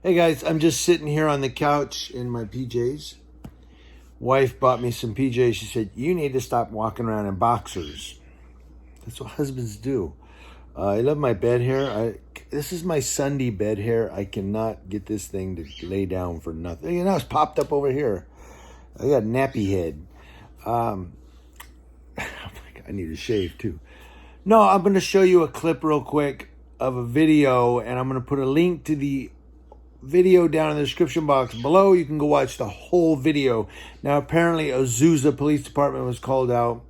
Hey guys, I'm just sitting here on the couch in my PJs. Wife bought me some PJs. She said, you need to stop walking around in boxers. That's what husbands do. I love my bed hair. This is my Sunday bed hair. I cannot get this thing to lay down for nothing. You know, it's popped up over here. I got nappy head. I need to shave too. No, I'm going to show you a clip real quick of a video, and I'm going to put a link to the video down in the description box below. You can go watch the whole video. Now, apparently, Azusa Police Department was called out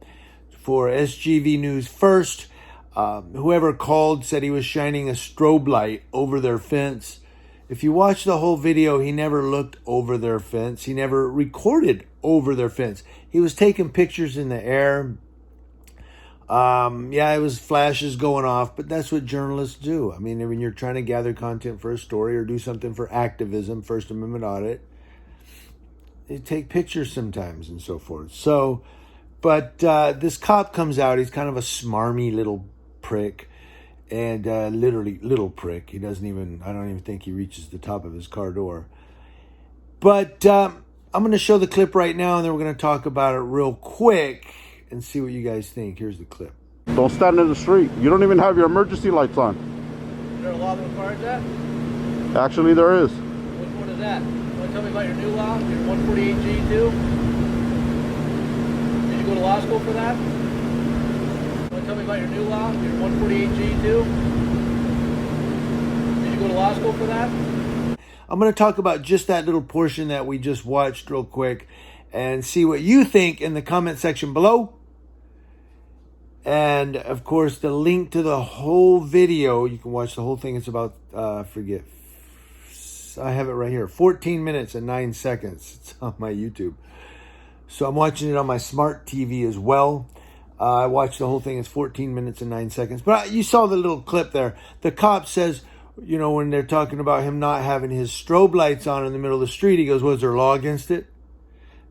for SGV News First. Whoever called said he was shining a strobe light over their fence. If you watch the whole video, he never looked over their fence. He never recorded over their fence. He was taking pictures in the air. Yeah, it was flashes going off, but that's what journalists do. I mean, when you're trying to gather content for a story or do something for activism, First Amendment audit, they take pictures sometimes and so forth. So, but this cop comes out. He's kind of a smarmy little prick, and literally little prick. He doesn't even, I don't even think he reaches the top of his car door. But I'm going to show the clip right now, and then we're going to talk about it real quick and see what you guys think. Here's the clip. Don't stand in the street. You don't even have your emergency lights on. Is there a law that requires that? Actually, there is. Which one is that? You want to tell me about your new law? Your 148G too? Did you go to law school for that? You want to tell me about your new law? Your 148G too? Did you go to law school for that? I'm going to talk about just that little portion that we just watched real quick and see what you think in the comment section below. And of course, the link to the whole video, you can watch the whole thing. It's about, I have it right here, 14 minutes and 9 seconds. It's on my YouTube. So I'm watching it on my smart TV as well. I watched the whole thing. It's 14 minutes and 9 seconds. But you saw the little clip there. The cop says, you know, when they're talking about him not having his strobe lights on in the middle of the street, he goes, was there a law against it?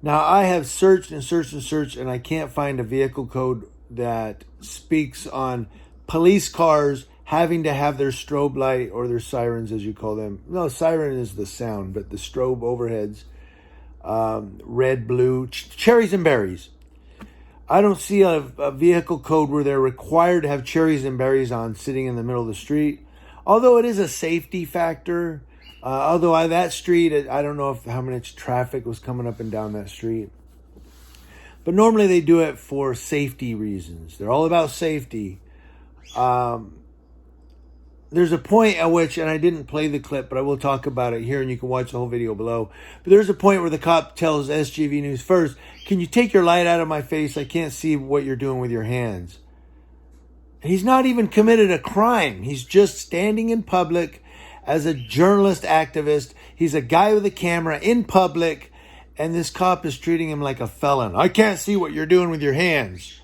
Now, I have searched and searched and searched, and I can't find a vehicle code that speaks on police cars having to have their strobe light or their sirens, as you call them. No, siren is the sound, but the strobe overheads, red, blue, cherries and berries. I don't see a vehicle code where they're required to have cherries and berries on sitting in the middle of the street, although it is a safety factor. Although that street, I don't know how much traffic was coming up and down that street. But normally they do it for safety reasons. They're all about safety. There's a point at which, and I didn't play the clip, but I will talk about it here, and you can watch the whole video below. But there's a point where the cop tells SGV News First, can you take your light out of my face? I can't see what you're doing with your hands. He's not even committed a crime. He's just standing in public as a journalist activist. He's a guy with a camera in public, and this cop is treating him like a felon. I can't see what you're doing with your hands.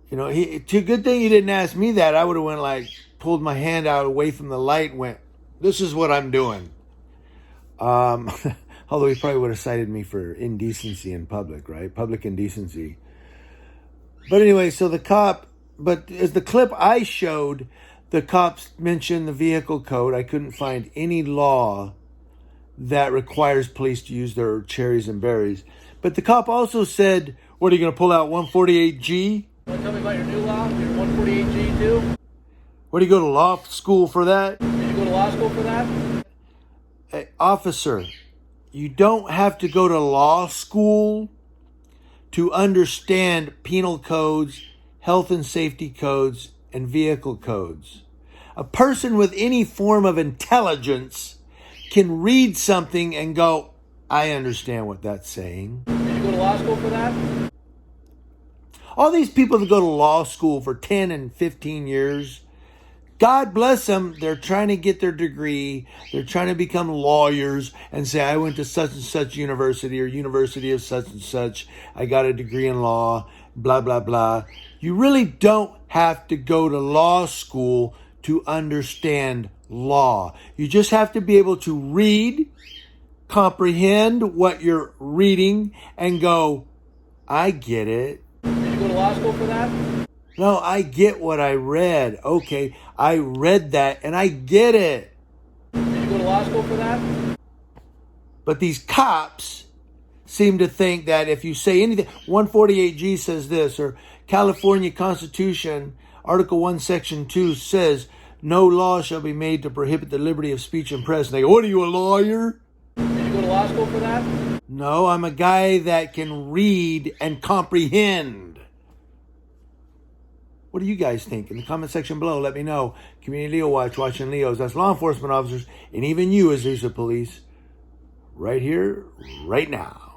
You know, good thing he didn't ask me that. I would have went like, pulled my hand out away from the light and went, this is what I'm doing. Although he probably would have cited me for indecency in public, right? Public indecency. But anyway, so the cop, but as the clip I showed, the cops mentioned the vehicle code. I couldn't find any law that requires police to use their cherries and berries. But the cop also said, what, are you going to pull out 148G? You want to tell me about your new law? Your 148G too? What, do you go to law school for that? Did you go to law school for that? Hey, officer, you don't have to go to law school to understand penal codes, health and safety codes, and vehicle codes. A person with any form of intelligence can read something and go, I understand what that's saying. Did you go to law school for that? All these people that go to law school for 10 and 15 years, God bless them. They're trying to get their degree. They're trying to become lawyers and say, I went to such and such university or university of such and such. I got a degree in law, blah, blah, blah. You really don't have to go to law school to understand law. You just have to be able to read, comprehend what you're reading, and go, I get it. Did you go to law school for that? No, I get what I read. Okay, I read that and I get it. Did you go to law law school for that? But these cops seem to think that if you say anything, 148G says this, or California Constitution, Article 1, Section 2 says, no law shall be made to prohibit the liberty of speech and press. And they go, what are you, a lawyer? Did you go to law school for that? No, I'm a guy that can read and comprehend. What do you guys think? In the comment section below, let me know. Community Leo Watch, watching Leos. That's law enforcement officers, and even you as these are police, right here, right now.